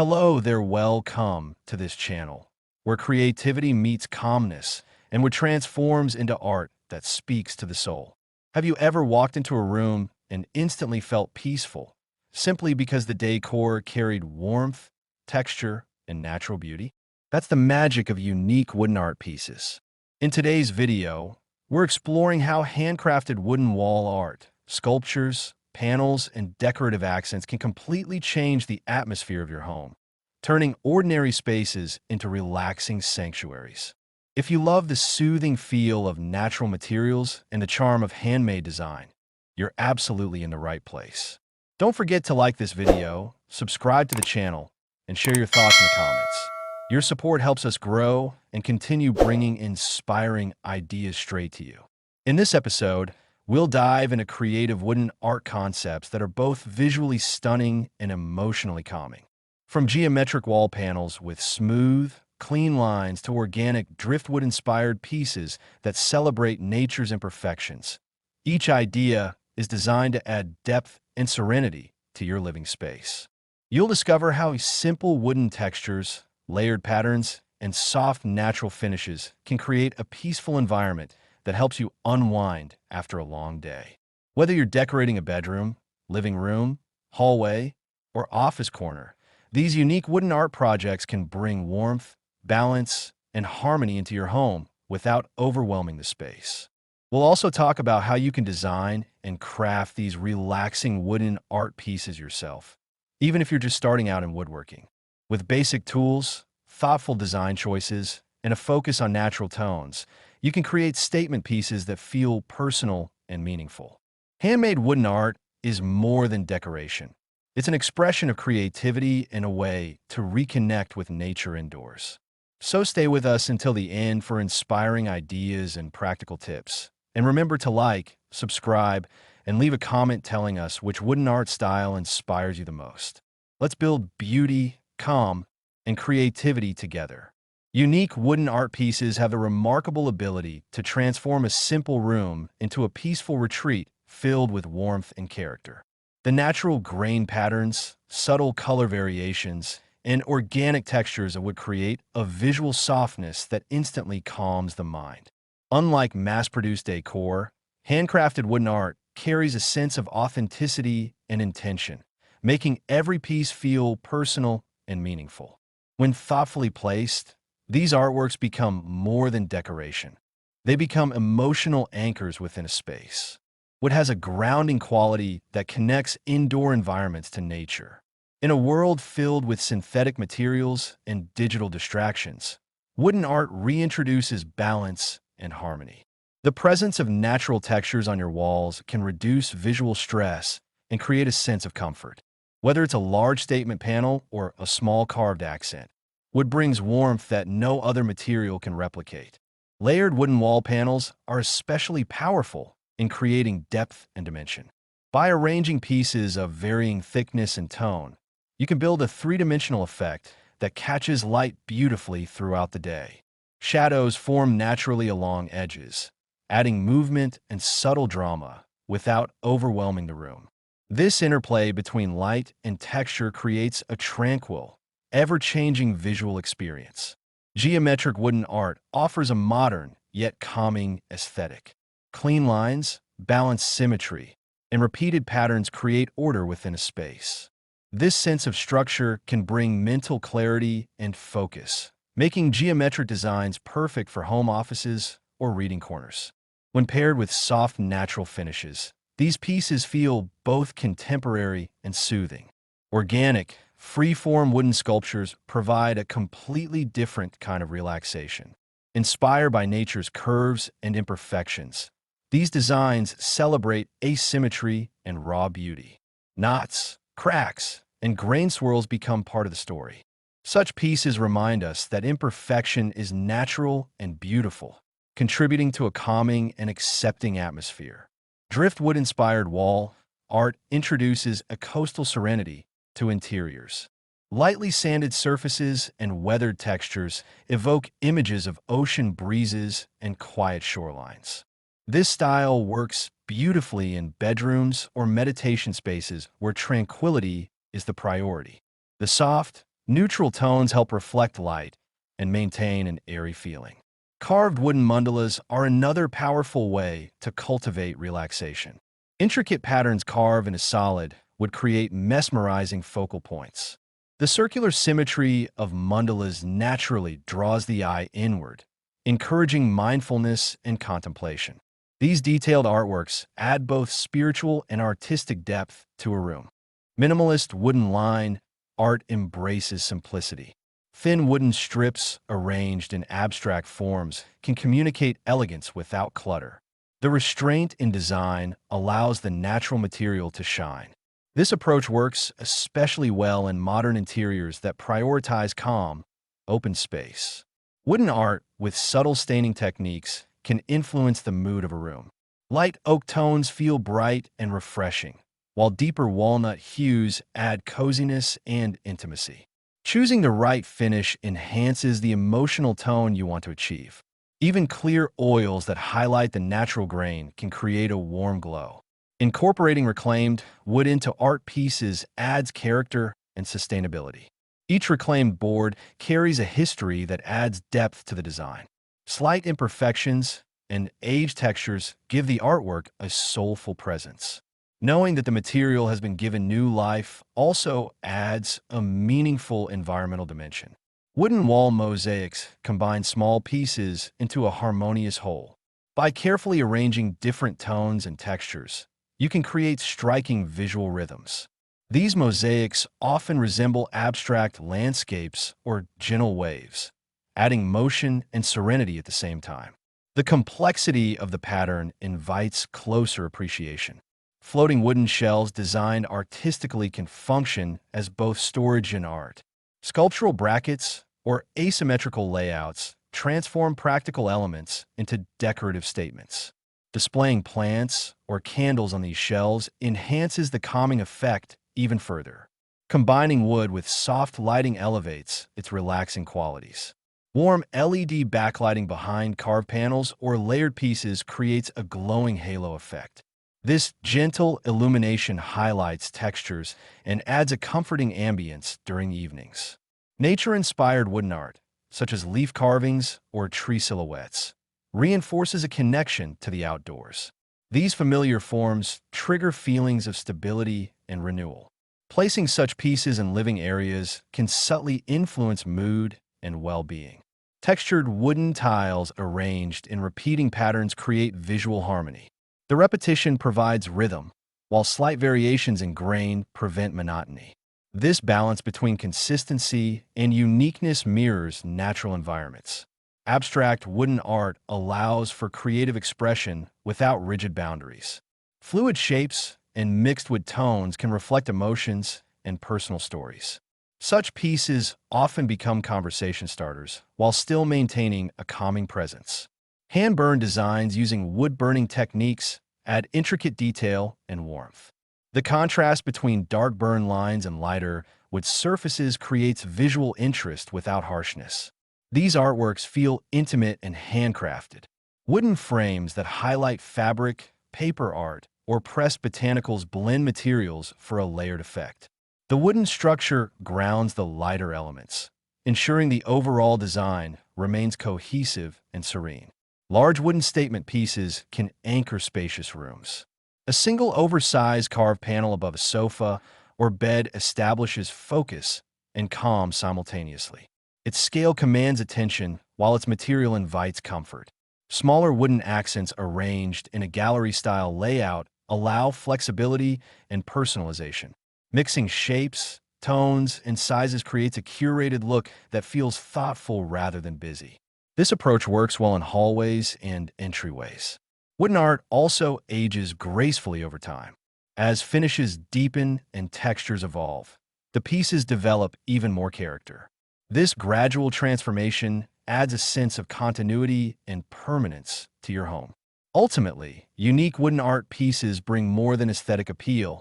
Hello there, welcome to this channel, where creativity meets calmness and what transforms into art that speaks to the soul. Have you ever walked into a room and instantly felt peaceful, simply because the decor carried warmth, texture, and natural beauty? That's the magic of unique wooden art pieces. In today's video, we're exploring how handcrafted wooden wall art, sculptures, panels, and decorative accents can completely change the atmosphere of your home, turning ordinary spaces into relaxing sanctuaries. If you love the soothing feel of natural materials and the charm of handmade design, you're absolutely in the right place. Don't forget to like this video, subscribe to the channel, and share your thoughts in the comments. Your support helps us grow and continue bringing inspiring ideas straight to you. In this episode, we'll dive into creative wooden art concepts that are both visually stunning and emotionally calming. From geometric wall panels with smooth, clean lines to organic driftwood-inspired pieces that celebrate nature's imperfections, each idea is designed to add depth and serenity to your living space. You'll discover how simple wooden textures, layered patterns, and soft natural finishes can create a peaceful environment that helps you unwind after a long day. Whether you're decorating a bedroom, living room, hallway, or office corner, these unique wooden art projects can bring warmth, balance, and harmony into your home without overwhelming the space. We'll also talk about how you can design and craft these relaxing wooden art pieces yourself, even if you're just starting out in woodworking. With basic tools, thoughtful design choices, and a focus on natural tones, you can create statement pieces that feel personal and meaningful. Handmade wooden art is more than decoration. It's an expression of creativity and a way to reconnect with nature indoors. So stay with us until the end for inspiring ideas and practical tips. And remember to like, subscribe, and leave a comment telling us which wooden art style inspires you the most. Let's build beauty, calm, and creativity together. Unique wooden art pieces have the remarkable ability to transform a simple room into a peaceful retreat filled with warmth and character. The natural grain patterns, subtle color variations, and organic textures would create a visual softness that instantly calms the mind. Unlike mass-produced decor, handcrafted wooden art carries a sense of authenticity and intention, making every piece feel personal and meaningful. When thoughtfully placed, these artworks become more than decoration. They become emotional anchors within a space. Wood has a grounding quality that connects indoor environments to nature. In a world filled with synthetic materials and digital distractions, wooden art reintroduces balance and harmony. The presence of natural textures on your walls can reduce visual stress and create a sense of comfort. Whether it's a large statement panel or a small carved accent, wood brings warmth that no other material can replicate. Layered wooden wall panels are especially powerful in creating depth and dimension. By arranging pieces of varying thickness and tone, you can build a three-dimensional effect that catches light beautifully throughout the day. Shadows form naturally along edges, adding movement and subtle drama without overwhelming the room. This interplay between light and texture creates a tranquil, ever-changing visual experience. Geometric wooden art offers a modern yet calming aesthetic. Clean lines, balanced symmetry, and repeated patterns create order within a space. This sense of structure can bring mental clarity and focus, making geometric designs perfect for home offices or reading corners. When paired with soft natural finishes, these pieces feel both contemporary and soothing. Organic, free-form wooden sculptures provide a completely different kind of relaxation. Inspired by nature's curves and imperfections, these designs celebrate asymmetry and raw beauty. Knots, cracks, and grain swirls become part of the story. Such pieces remind us that imperfection is natural and beautiful, contributing to a calming and accepting atmosphere. Driftwood-inspired wall art introduces a coastal serenity to interiors. Lightly sanded surfaces and weathered textures evoke images of ocean breezes and quiet shorelines. This style works beautifully in bedrooms or meditation spaces where tranquility is the priority. The soft, Neutral tones help reflect light and maintain an airy feeling. Carved wooden mandalas are another powerful way to cultivate relaxation. Intricate patterns carved in a solid would create mesmerizing focal points. The circular symmetry of mandalas naturally draws the eye inward, encouraging mindfulness and contemplation. These detailed artworks add both spiritual and artistic depth to a room. Minimalist wooden line art embraces simplicity. Thin wooden strips arranged in abstract forms can communicate elegance without clutter. The restraint in design allows the natural material to shine. This approach works especially well in modern interiors that prioritize calm, open space. Wooden art with subtle staining techniques can influence the mood of a room. Light oak tones feel bright and refreshing, while deeper walnut hues add coziness and intimacy. Choosing the right finish enhances the emotional tone you want to achieve. Even clear oils that highlight the natural grain can create a warm glow. Incorporating reclaimed wood into art pieces adds character and sustainability. Each reclaimed board carries a history that adds depth to the design. Slight imperfections and aged textures give the artwork a soulful presence. Knowing that the material has been given new life also adds a meaningful environmental dimension. Wooden wall mosaics combine small pieces into a harmonious whole. By carefully arranging different tones and textures, you can create striking visual rhythms. These mosaics often resemble abstract landscapes or gentle waves, adding motion and serenity at the same time. The complexity of the pattern invites closer appreciation. Floating wooden shelves designed artistically can function as both storage and art. Sculptural brackets or asymmetrical layouts transform practical elements into decorative statements. Displaying plants or candles on these shelves enhances the calming effect even further. Combining wood with soft lighting elevates its relaxing qualities. Warm LED backlighting behind carved panels or layered pieces creates a glowing halo effect. This gentle illumination highlights textures and adds a comforting ambience during evenings. Nature-inspired wooden art, such as leaf carvings or tree silhouettes, reinforces a connection to the outdoors. These familiar forms trigger feelings of stability and renewal. Placing such pieces in living areas can subtly influence mood and well-being. Textured wooden tiles arranged in repeating patterns create visual harmony. The repetition provides rhythm, while slight variations in grain prevent monotony. This balance between consistency and uniqueness mirrors natural environments. Abstract wooden art allows for creative expression without rigid boundaries. Fluid shapes and mixed with tones can reflect emotions and personal stories. Such pieces often become conversation starters while still maintaining a calming presence. Hand-burn designs using wood-burning techniques add intricate detail and warmth. The contrast between dark burn lines and lighter wood surfaces creates visual interest without harshness. These artworks feel intimate and handcrafted. Wooden frames that highlight fabric, paper art, or pressed botanicals blend materials for a layered effect. The wooden structure grounds the lighter elements, ensuring the overall design remains cohesive and serene. Large wooden statement pieces can anchor spacious rooms. A single oversized carved panel above a sofa or bed establishes focus and calm simultaneously. Its scale commands attention while its material invites comfort. Smaller wooden accents arranged in a gallery-style layout allow flexibility and personalization. Mixing shapes, tones, and sizes creates a curated look that feels thoughtful rather than busy. This approach works well in hallways and entryways. Wooden art also ages gracefully over time. As finishes deepen and textures evolve, the pieces develop even more character. This gradual transformation adds a sense of continuity and permanence to your home. Ultimately, unique wooden art pieces bring more than aesthetic appeal.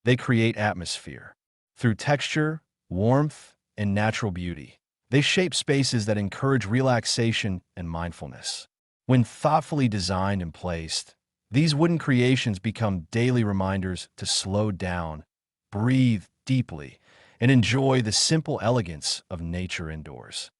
They create atmosphere. Through texture, warmth, and natural beauty, they shape spaces that encourage relaxation and mindfulness. When thoughtfully designed and placed, these wooden creations become daily reminders to slow down, breathe deeply, and enjoy the simple elegance of nature indoors.